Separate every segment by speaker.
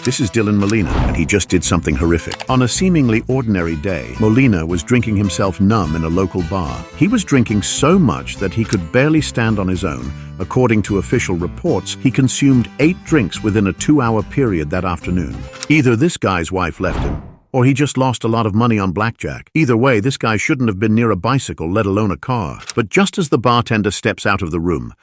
Speaker 1: This is Dylan Molina, and he just did something horrific. On a seemingly ordinary day, Molina was drinking himself numb in a local bar. He was drinking so much that he could barely stand on his own. According to official reports, he consumed 8 drinks within a 2-hour period that afternoon. Either this guy's wife left him, or he just lost a lot of money on blackjack. Either way, this guy shouldn't have been near a bicycle, let alone a car. But just as the bartender steps out of the room,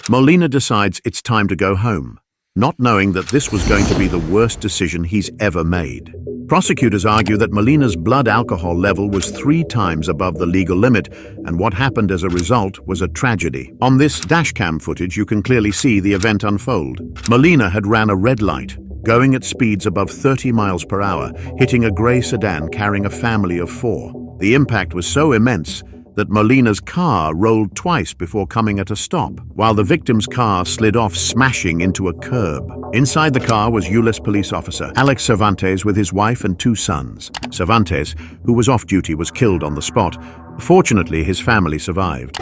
Speaker 1: Molina decides it's time to go home, not knowing that this was going to be the worst decision he's ever made. Prosecutors argue that Molina's blood alcohol level was 3 times above the legal limit, and what happened as a result was a tragedy. On this dashcam footage, you can clearly see the event unfold. Molina had ran a red light, going at speeds above 30 miles per hour, hitting a grey sedan carrying a family of 4. The impact was so immense that Molina's car rolled twice before coming at a stop, while the victim's car slid off, smashing into a curb. Inside the car was ULEZ police officer Alex Cervantes with his wife and 2 sons. Cervantes, who was off duty, was killed on the spot. Fortunately, his family survived.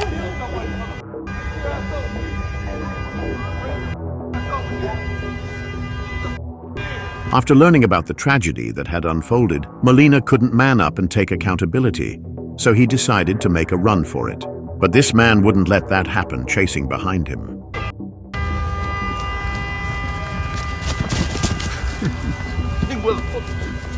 Speaker 1: After learning about the tragedy that had unfolded, Molina couldn't man up and take accountability, so he decided to make a run for it. But this man wouldn't let that happen, chasing behind him.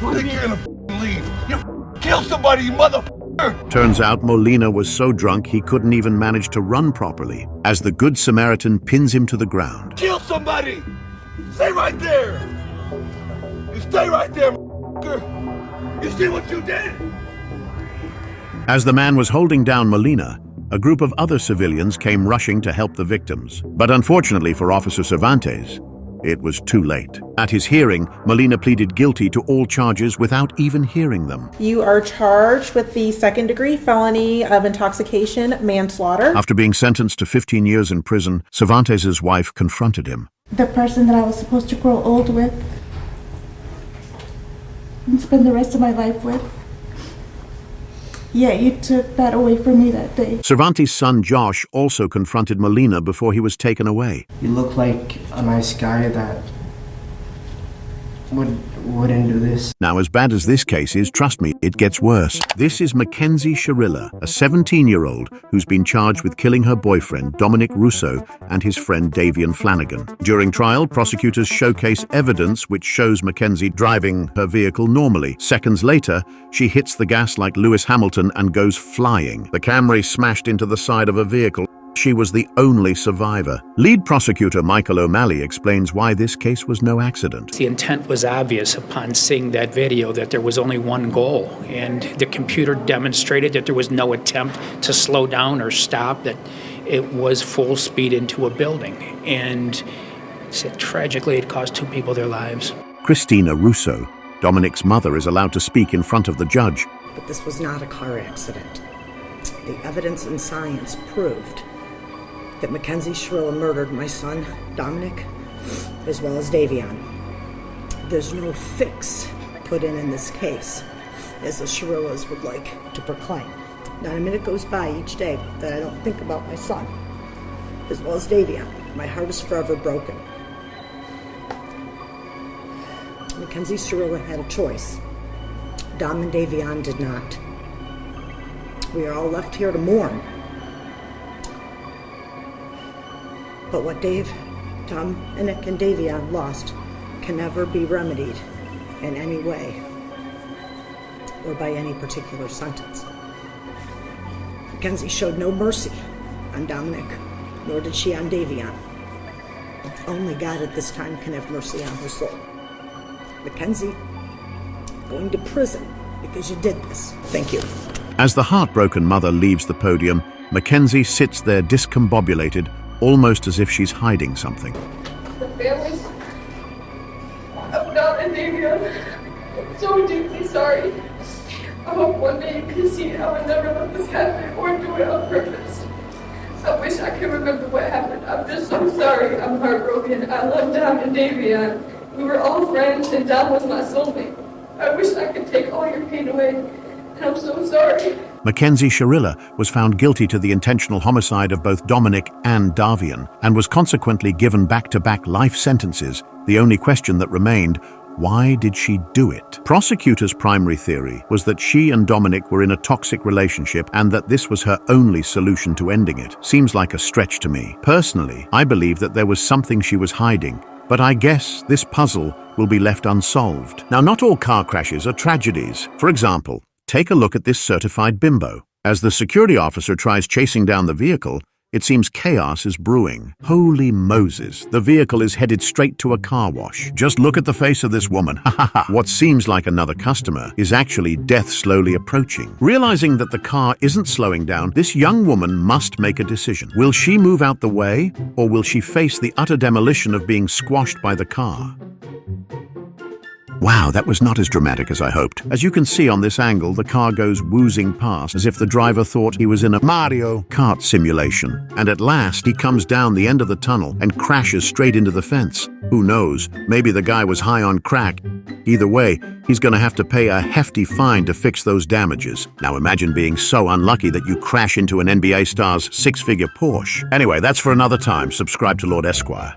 Speaker 2: You're gonna leave. You kill somebody, you motherfucker!
Speaker 1: Turns out Molina was so drunk he couldn't even manage to run properly, as the Good Samaritan pins him to the ground.
Speaker 2: Kill somebody! Stay right there! You stay right there, motherfucker! You see what you did?
Speaker 1: As the man was holding down Molina, a group of other civilians came rushing to help the victims. But unfortunately for Officer Cervantes, it was too late. At his hearing, Molina pleaded guilty to all charges without even hearing them.
Speaker 3: You are charged with the second-degree felony of intoxication manslaughter.
Speaker 1: After being sentenced to 15 years in prison, Cervantes' wife confronted him.
Speaker 4: The person that I was supposed to grow old with and spend the rest of my life with. Yeah, you took that away from me that day.
Speaker 1: Cervantes' son Josh also confronted Molina before he was taken away.
Speaker 5: You look like a nice guy that wouldn't do this.
Speaker 1: Now, as bad as this case is, trust me, it gets worse. This is Mackenzie Sharilla, a 17-year-old who's been charged with killing her boyfriend, Dominic Russo, and his friend Davian Flanagan. During trial, prosecutors showcase evidence which shows Mackenzie driving her vehicle normally. Seconds later, she hits the gas like Lewis Hamilton and goes flying. The Camry smashed into the side of a vehicle. She was the only survivor. Lead prosecutor Michael O'Malley explains why this case was no accident.
Speaker 6: The intent was obvious upon seeing that video that there was only one goal, and the computer demonstrated that there was no attempt to slow down or stop, that it was full speed into a building. And tragically, it cost 2 people their lives.
Speaker 1: Christina Russo, Dominic's mother, is allowed to speak in front of the judge.
Speaker 7: But this was not a car accident. The evidence and science proved that Mackenzie Sharilla murdered my son, Dominic, as well as Davian. There's no fix put in this case, as the Sharillas would like to proclaim. Not a minute goes by each day that I don't think about my son, as well as Davian. My heart is forever broken. Mackenzie Sharilla had a choice. Dom and Davian did not. We are all left here to mourn. But what Dominic and Davian lost can never be remedied in any way or by any particular sentence. Mackenzie showed no mercy on Dominic, nor did she on Davian. Only God at this time can have mercy on her soul. Mackenzie, going to prison because you did this. Thank you.
Speaker 1: As the heartbroken mother leaves the podium, Mackenzie sits there discombobulated, almost as if she's hiding something.
Speaker 8: The families of Dom and Davian, I'm so deeply sorry. I hope one day you can see I would never let this happen or do it on purpose. I wish I could remember what happened. I'm just so sorry. I'm heartbroken. I love Dom and Davian. We were all friends and Dom was my soulmate. I wish I could take all your pain away, and I'm so sorry.
Speaker 1: Mackenzie Sharilla was found guilty to the intentional homicide of both Dominic and Davian, and was consequently given back-to-back life sentences. The only question that remained Why did she do it? Prosecutors' primary theory was that she and Dominic were in a toxic relationship and that this was her only solution to ending it. Seems like a stretch to me. Personally, I believe that there was something she was hiding, but I guess this puzzle will be left unsolved. Now, not all car crashes are tragedies. For example, take a look at this certified bimbo. As the security officer tries chasing down the vehicle, it seems chaos is brewing. Holy Moses, the vehicle is headed straight to a car wash. Just look at the face of this woman. What seems like another customer is actually death slowly approaching. Realizing that the car isn't slowing down, this young woman must make a decision. Will she move out the way, or will she face the utter demolition of being squashed by the car? Wow, that was not as dramatic as I hoped. As you can see on this angle, the car goes woozing past as if the driver thought he was in a Mario Kart simulation. And at last, he comes down the end of the tunnel and crashes straight into the fence. Who knows, maybe the guy was high on crack. Either way, he's gonna have to pay a hefty fine to fix those damages. Now imagine being so unlucky that you crash into an NBA star's six-figure Porsche. Anyway, that's for another time. Subscribe to Lord Esquire.